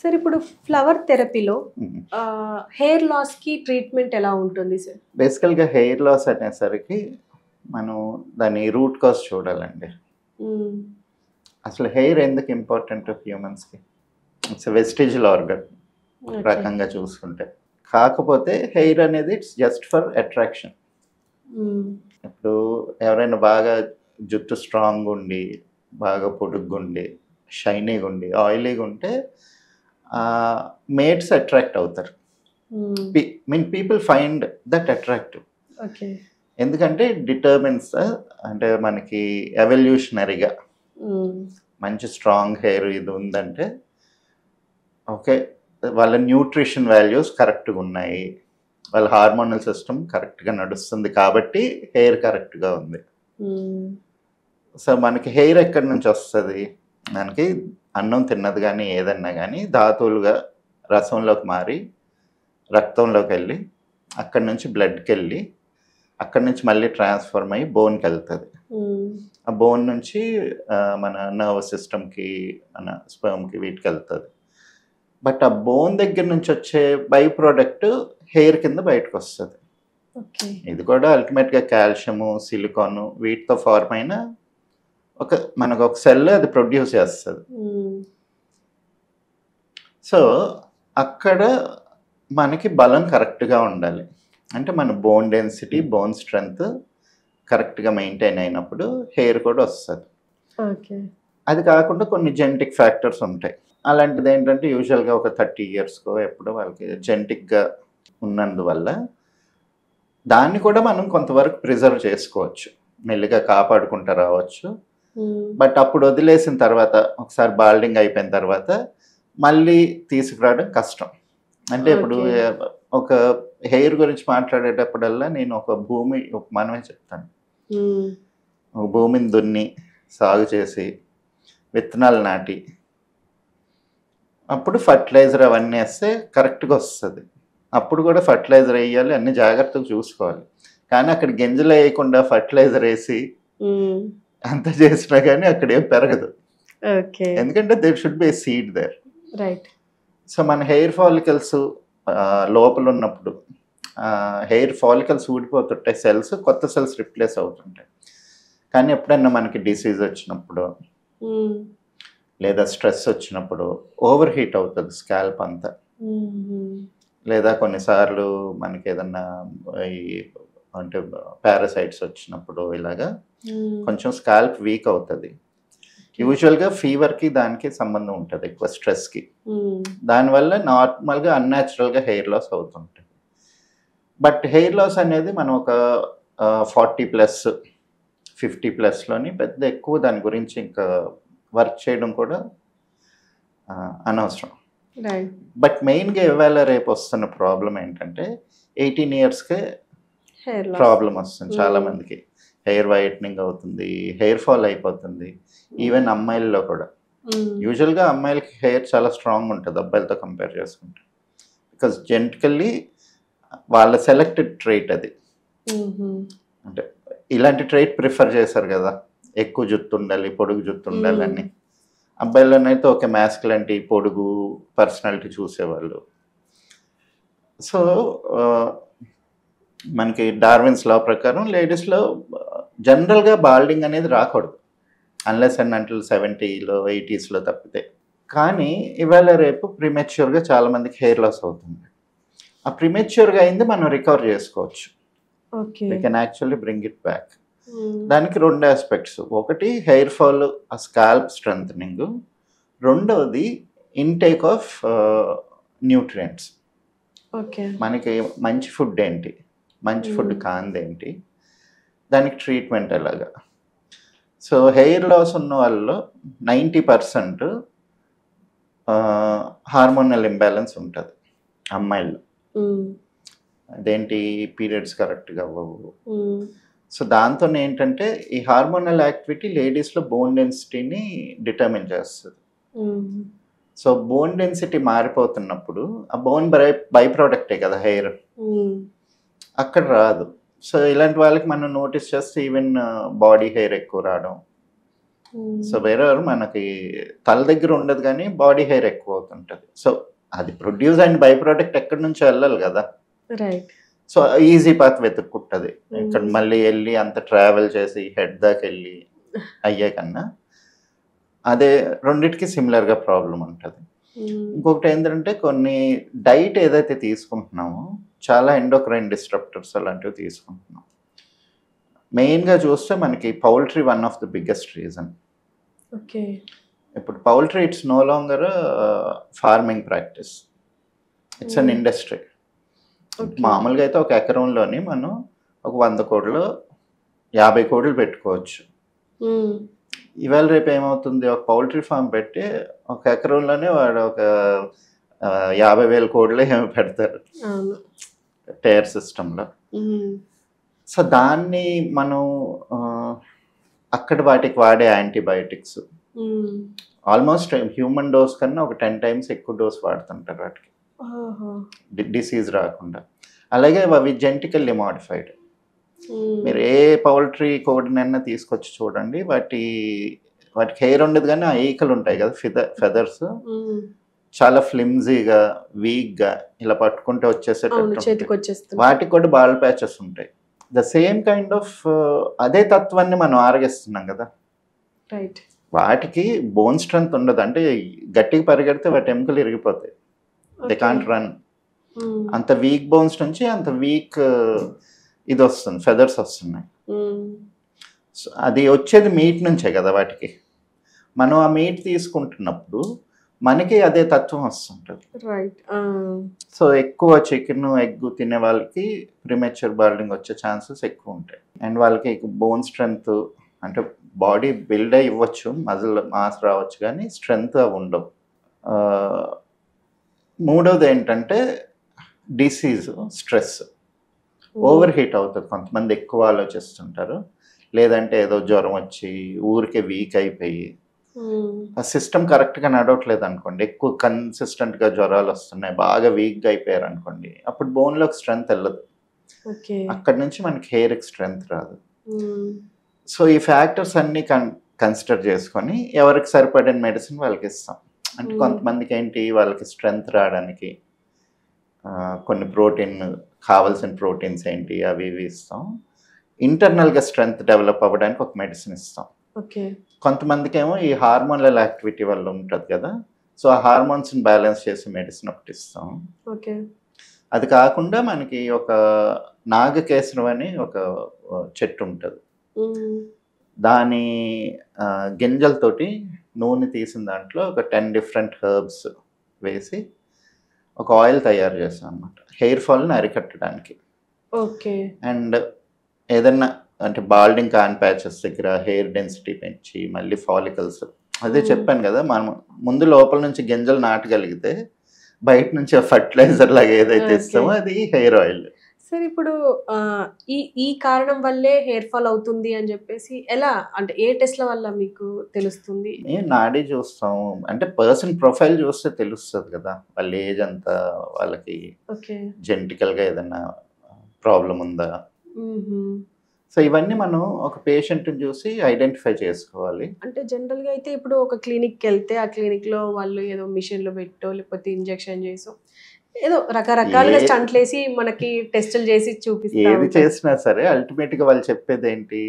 Sir ఇప్పుడు flower థెరపీలో హ్మ్. Hair లాస్‌కి ట్రీట్మెంట్ ఎలా ఉంటుంది సార్? బేసికల్‌గా హెయిర్ లాస్ అనేసరికి మనం దాని రూట్ కాజ్ చూడాలండి. హ్మ్. అసలు హెయిర్ ఎందుకు ఇంపార్టెంట్ హ్యూమన్స్‌కి? ఇట్స్ ఎ వెస్టిజియల్ ఆర్గన్ ఒక ఓకే. రకంగా చూసుకుంటే. కాకపోతే హెయిర్ అనేది ఇట్స్ జస్ట్ ఫర్ అట్రాక్షన్. హ్మ్. ఇప్పుడు ఎవరైనా బాగా జుట్టు స్ట్రాంగుండి, బాగా పొడుగ్గుండి, షైనీగుండి, ఆయిలీగుంటే మేట్స్ అట్రాక్ట్ అవుతారు. హ్మ్. People find that attractive. Okay. ఎందుకంటే డిటర్మిన్స్ అంటే మనకి ఎవల్యూషనరీగా హ్మ్. మంచి స్ట్రాంగ్ హెయిర్ ఇది ఉందంటే ఓకే. వాళ్ళ న్యూట్రిషన్ వాల్యూస్ కరెక్ట్‌గా ఉన్నాయి. వాళ్ళ హార్మోనల్ సిస్టమ్ కరెక్ట్‌గా నడుస్తుంది కాబట్టి హెయిర్ కరెక్ట్‌గా ఉంది. హ్మ్. సో, మనకి హెయిర్ ఎక్కడి నుంచి వస్తది? మనకి అన్నం తిన్నది గానీ, ఏదన్నా గానీ ధాతువులుగా రసంలోకి మారి, రక్తంలోకెళ్ళి, అక్కడి నుంచి బ్లడ్‌కెళ్ళి, అక్కడి నుంచి మళ్ళీ ట్రాన్స్‌ఫార్మ్ అయ్యి బోన్‌కెళ్తది. హ్మ్. ఆ బోన్ నుంచి మన నర్వస్ సిస్టమ్‌కి, మన స్పెర్మ్‌కి వీటికెళ్తది. బట్ ఆ బోన్ దగ్గర నుంచి వచ్చే బై ప్రొడక్ట్ హెయిర్ కింద బయటకొస్తది. ఓకే. ఇది కూడా అల్టిమేట్‌గా కాల్షియము, సిలికాను వీటితో ఫార్మ్ అయిన మనకొక సెల్ అది ప్రొడ్యూస్ చేస్తది. హ్మ్. సో, అక్కడ మనకి బలం కరెక్ట్‌గా ఉండాలి. అంటే మన బోన్ డెన్సిటీ, బోన్ స్ట్రెంగ్త్ కరెక్ట్‌గా మెయింటైన్ అయినప్పుడు హెయిర్ కూడా వస్తది. ఓకే. అది కాకుండా కొన్ని జెనెటిక్ ఫ్యాక్టర్స్ ఉంటాయి. అలాంటిదేంటంటే యూజువల్‌గా ఒక 30 ఇయర్స్‌కో ఎప్పుడో వాళ్ళకి జెనెటిక్‌గా ఉన్నందువల్ల దాన్ని కూడా మనం కొంతవరకు ప్రిజర్వ్ చేసుకోవచ్చు. మెల్లిగా కాపాడుకుంటూ రావచ్చు. హ్మ్. బట్ అప్పుడు వదిలేసిన తర్వాత ఒకసారి బాల్డింగ్ అయిపోయిన తర్వాత మళ్ళీ తీసుకురావడం కష్టం. అంటే ఇప్పుడు ఓకే. ఒక హెయిర్ గురించి మాట్లాడేటప్పుడల్లా నేను ఒక భూమి ఉపమానమే చెప్తాను. హ్మ్. ఒక భూమిని దున్ని, సాగు చేసి, విత్తనాలు నాటి, అప్పుడు ఫర్టిలైజర్ అవన్నీ ఏస్తే కరెక్ట్‌గా వస్తది. అప్పుడు కూడా ఫర్టిలైజర్ ఎయ్యాలి, అన్ని జాగ్రత్తగా చూసుకోవాలి. కానీ అక్కడ గింజలేయకుండా ఫర్టిలైజర్ ఏసి హ్మ్. అంతా చేసినా గానీ అక్కడేం పెరగదు. ఓకే. ఎందుకంటే there should be a seed there. Right. So, మన హెయిర్ ఫాలికల్స్ లోపలున్నప్పుడు హెయిర్ ఫాలికల్స్ ఊడిపోతుంటాయి సెల్స్. కొత్త సెల్స్ రిప్లేస్ అవుతుంటాయి. కానీ ఎప్పుడైనా మనకి డిసీజ్ వచ్చినప్పుడో, హ్మ్. లేదా స్ట్రెస్ వచ్చినప్పుడో ఓవర్ హీట్ అవుతది స్కాల్ప్ అంతా. హుహు. లేదా కొన్నిసార్లు మనకేదన్నా ఈ అంటే పారాసైట్స్ వచ్చినప్పుడు ఇలాగా హ్మ్. కొంచెం స్కాల్ప్ వీక్ అవుతది. ఓకే. యూజువల్‌గా ఫీవర్‌కి దానికి సంబంధం ఉంటది ఎక్కువ స్ట్రెస్‌కి. హ్మ్. దానివల్ల నార్మల్‌గా అన్‌న్యాచురల్‌గా హెయిర్ లాస్ అవుతుంటది. బట్ హెయిర్ లాస్ అనేది మనం ఒక 40 ప్లస్, 50 ప్లస్‌లోని పెద్ద ఎక్కువ దాని గురించి ఇంకా వర్క్ చేయడం కూడా అనవసరం. రైట్. బట్ మెయిన్‌గా ఇవాళ రేపు వస్తున్న ప్రాబ్లమ్ ఏంటంటే 18 ఇయర్స్‌కే హెయిర్ లాస్. ప్రాబ్లమ్ వస్తుంది చాలా హ్మ్. మందికి. హెయిర్ వైట్నింగ్ అవుతుంది, హెయిర్ ఫాల్ అయిపోతుంది. ఈవెన్ అమ్మాయిల్లో కూడా. హ్మ్. యూజువల్‌గా అమ్మాయిలకి హెయిర్ చాలా స్ట్రాంగ్ ఉంటది అబ్బాయిలతో కంపేర్ చేసుకుంటే. బికాజ్ జెనెటికల్లీ వాళ్ళ సెలెక్టెడ్ ట్రైట్ అది. హుహు. అంటే ఇలాంటి ట్రైట్ ప్రిఫర్ చేశారు గదా! ఎక్కువ జుట్టు ఉండాలి, పొడుగు జుట్టు హ్మ్. ఉండాలని. అబ్బాయిల్లోనైతే ఒక మాస్కులానిటీ, పొడుగు, పర్సనాలిటీ చూసేవాళ్ళు. సో, ఆహ్, మనకి డార్విన్స్ లా ప్రకారం లేడీస్‌లో జనరల్‌గా బాల్డింగ్ అనేది రాకూడదు. అన్‌లెస్ అండ్ అంటిల్ 70లో, 80స్‌లో తప్పితే. కానీ ఇవాళ రేపు ప్రీమెచ్యూర్‌గా చాలా మందికి హెయిర్ లాస్ అవుతుంది. ఆ ప్రీమెచ్యూర్‌గా అయింది మనం రికవర్ చేసుకోవచ్చు. Okay. We can actually bring it back. Hmm. దానికి 2 యాస్పెక్ట్స్. ఒకటి హెయిర్ ఫాల్, ఆ స్కాల్ప్ స్ట్రెంథెనింగు. రెండోది ఇన్‌టేక్ ఆఫ్ న్యూట్రియంట్స్. ఓకే. మనకి మంచి ఫుడ్ ఏంటి? మంచి ఫుడ్ హ్మ్. కానిదేంటి? దానికి ట్రీట్మెంట్ ఎలాగా? సో, హెయిర్ లాస్ ఉన్న వాళ్ళలో 90% హార్మోనల్ ఇంబాలెన్స్ ఉంటది అమ్మాయిల్లో. హ్మ్. అదేంటి పీరియడ్స్ కరెక్ట్‌గా అవ్వవు. హ్మ్. సో, దాంతోనేంటంటే ఈ హార్మోనల్ యాక్టివిటీ లేడీస్‌లో బోన్ డెన్సిటీని డిటర్మిన్ చేస్తది. హుహు. సో, బోన్ డెన్సిటీ మారిపోతున్నప్పుడు ఆ బోన్ బై ప్రొడక్టే కదా హెయిర్. హ్మ్. అక్కడ రాదు. సో, ఇలాంటి వాళ్ళకి మనం నోటీస్ చేస్తే ఈవెన్ బాడీ హెయిర్ ఎక్కువ రావడం. సో వేరెవర్ మనకి తల దగ్గర ఉండదు కానీ బాడీ హెయిర్ ఎక్కువ అవుతుంటుంది. సో అది ప్రొడ్యూస్ అండ్ బై ప్రోడక్ట్ ఎక్కడి నుంచి వెళ్ళాలి కదా. రైట్. సో ఈజీ పాత్ వెతుక్కుంటుంది. ఇక్కడ మళ్ళీ వెళ్ళి అంత ట్రావెల్ చేసి హెడ్ దాకా వెళ్ళి అయ్యే కన్నా అదే రెండిటికి సిమిలర్గా ప్రాబ్లం ఉంటుంది. ఇంకొకటి ఏంటంటే కొన్ని డైట్ ఏదైతే తీసుకుంటున్నామో చాలా ఎండోక్రైన్ డిస్ట్రప్టర్స్ అలాంటివి తీసుకుంటున్నాం. మెయిన్గా చూస్తే మనకి poultry one of the biggest reason. Okay. ఇప్పుడు poultry it's no longer farming practice, it's an industry. మామూలుగా అయితే ఒక ఎకరంలోని మనం ఒక 100 కోళ్ళు 50 కోళ్ళు పెట్టుకోవచ్చు. ఇవాళ రేపు ఏమవుతుంది, ఒక పౌల్ట్రీ ఫామ్ పెట్టి ఒక ఎకరంలోనే వాడు ఒక 50,000 కోళ్ళు ఏమి పెడతారు టైర్ సిస్టంలో. సో దాన్ని మనం అక్కడ వాటికి వాడే యాంటీబయాటిక్స్ ఆల్మోస్ట్ హ్యూమన్ డోస్ కన్నా ఒక 10 times ఎక్కువ డోస్ వాడుతుంటారు వాటికి డిసీజ్ రాకుండా. అలాగే అవి జెనెటికల్లీ మాడిఫైడ్. మీరు ఏ పౌల్ట్రీ కోడినైనా తీసుకొచ్చి చూడండి, వాటికి హెయిర్ ఉండదు కానీ ఆ ఈకలు ఉంటాయి కదా ఫెదర్స్ చాలా ఫ్లిమ్జీగా వీక్గా ఇలా పట్టుకుంటే వచ్చేసేటట్టు, వాటికి కూడా బాల్ ప్యాచెస్ ఉంటాయి. ద సేమ్ కైండ్ ఆఫ్ అదే తత్వాన్ని మనం ఆరగిస్తున్నాం కదా. వాటికి బోన్ స్ట్రెంత్ ఉండదు, అంటే గట్టిగా పరిగెడితే వాటి ఎముకలు ఇరిగిపోతాయి, దే కాంట్ రన్. అంత వీక్ బోన్స్ నుంచి అంత వీక్ ఇది వస్తుంది, ఫెదర్స్ వస్తున్నాయి. సో అది వచ్చేది మీట్ నుంచే కదా వాటికి. మనం ఆ మీట్ తీసుకుంటున్నప్పుడు మనకి అదే తత్వం వస్తుంటుంది. సో ఎక్కువ చికెన్ ఎగ్ తినే వాళ్ళకి ప్రీమెచ్యూర్ బాల్డింగ్ వచ్చే ఛాన్సెస్ ఎక్కువ ఉంటాయి. అండ్ వాళ్ళకి బోన్ స్ట్రెంగ్త్ అంటే బాడీ బిల్డ్ అయ్యి ఇవ్వచ్చు, మజిల్ మాస్ రావచ్చు, కానీ స్ట్రెంగ్త్ అవి ఉండవు. మూడవది ఏంటంటే డిసీజ్, స్ట్రెస్, ఓవర్ హీట్ అవుతుంది. కొంతమంది ఎక్కువ ఆలోచిస్తుంటారు, లేదంటే ఏదో జ్వరం వచ్చి ఊరికే వీక్ అయిపోయి ఆ సిస్టమ్ కరెక్ట్గా నడవట్లేదు అనుకోండి, ఎక్కువ కన్సిస్టెంట్గా జ్వరాలు వస్తున్నాయి, బాగా వీక్గా అయిపోయారు అనుకోండి, అప్పుడు బోన్లోకి స్ట్రెంగ్త్ వెళ్ళదు, అక్కడి నుంచి మనకి హెయిర్కి స్ట్రెంగ్త్ రాదు. సో ఈ ఫ్యాక్టర్స్ అన్నీ కన్సిడర్ చేసుకొని ఎవరికి సరిపడిన మెడిసిన్ వాళ్ళకి ఇస్తాం. అంటే కొంతమందికి ఏంటి, వాళ్ళకి స్ట్రెంగ్త్ రావడానికి కొన్ని ప్రోటీన్ కావాల్సిన ప్రోటీన్స్ ఏంటి అవి ఇవి ఇస్తాం. ఇంటర్నల్గా స్ట్రెంగ్త్ డెవలప్ అవ్వడానికి ఒక మెడిసిన్ ఇస్తాం. కొంతమందికి ఏమో ఈ హార్మోనల్ యాక్టివిటీ వల్ల ఉంటుంది కదా, సో ఆ హార్మోన్స్ని బ్యాలెన్స్ చేసే మెడిసిన్ ఒకటి ఇస్తాం. అది కాకుండా మనకి ఒక నాగకేసరం అని ఒక చెట్టు ఉంటుంది, దాని గింజలతోటి నూనె తీసిన దాంట్లో ఒక 10 different హెర్బ్స్ వేసి ఒక ఆయిల్ తయారు చేస్తాం అన్నమాట, హెయిర్ ఫాల్ని అరికట్టడానికి. అండ్ ఏదన్నా అంటే బాల్డింగ్ కాన్ ప్యాచెస్ దగ్గర హెయిర్ డెన్సిటీ పెంచి మళ్ళీ ఫాలికల్స్, అదే చెప్పాను కదా, మనం ముందు లోపల నుంచి గింజలు నాటగలిగితే బయట నుంచి ఫర్టిలైజర్ లాగా ఏదైతే ఇస్తామో అది హెయిర్ ఆయిల్. సార్ ఇప్పుడు ఈ కారణం వల్లే హెయిర్ ఫాల్ అవుతుంది అని చెప్పేసి ఎలా, అంటే ఏ టెస్ట్ల వల్ల మీకు తెలుస్తుంది? నాడీ చూస్తాం, అంటే పర్సన్ ప్రొఫైల్ చూస్తే తెలుస్తుంది కదా, వాళ్ళ ఏజ్ అంతా, వాళ్ళకి జెనెటికల్గా ఏదైనా ప్రాబ్లం ఉందా. సో ఇవన్నీ మనం ఒక పేషెంట్ని చూసి ఐడెంటిఫై చేసుకోవాలి. అంటే జనరల్గా అయితే ఇప్పుడు ఒక క్లినిక్కి వెళ్తే ఆ క్లినిక్లో వాళ్ళు ఏదో మిషన్లో పెట్టో లేకపోతే ఇంజెక్షన్ చేసో ఏదో రకరకాలుగా స్టంట్లు వేసి మనకి టెస్టులు చేసి చూపిస్తారు. ఏది చేసినా సరే అల్టిమేట్గా వాళ్ళు చెప్పేది ఏంటి,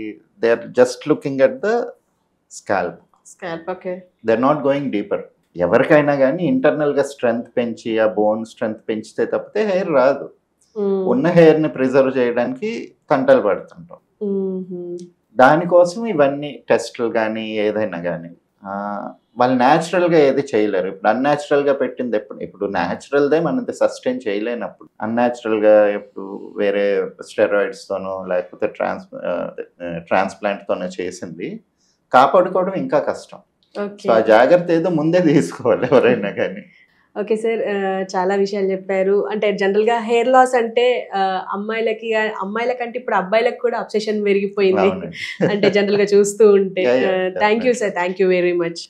they are just looking at the scalp. They are not going deeper. ఎవరికైనా కానీ ఇంటర్నల్గా స్ట్రెంగ్త్ పెంచి ఆ బోన్ స్ట్రెంగ్త్ పెంచితే తప్పితే హెయిర్ రాదు. ఉన్న హెయిర్ని ప్రిజర్వ్ చేయడానికి తంటలు పడుతుంటాం. దానికోసం ఇవన్నీ టెస్టులు కానీ ఏదైనా కానీ వాళ్ళు న్యాచురల్గా ఏది చేయలేరు. ఇప్పుడు అన్యాచురల్గా పెట్టింది ఇప్పుడు న్యాచురల్దే మనం సస్టైన్ చేయలేనప్పుడు అన్యాచురల్గా ఇప్పుడు వేరే స్టెరాయిడ్స్తోనో లేకపోతే ట్రాన్స్ప్లాంట్తోనో చేసింది కాపాడుకోవడం ఇంకా కష్టం. సో ఆ జాగ్రత్త ఏదో ముందే తీసుకోవాలి ఎవరైనా కానీ. ఓకే సార్, చాలా విషయాలు చెప్పారు. అంటే జనరల్గా హెయిర్ లాస్ అంటే అమ్మాయిలకంటే ఇప్పుడు అబ్బాయిలకు కూడా అబ్సెషన్ పెరిగిపోయింది అంటే జనరల్గా చూస్తూ ఉంటే. Thank you sir, thank you very much.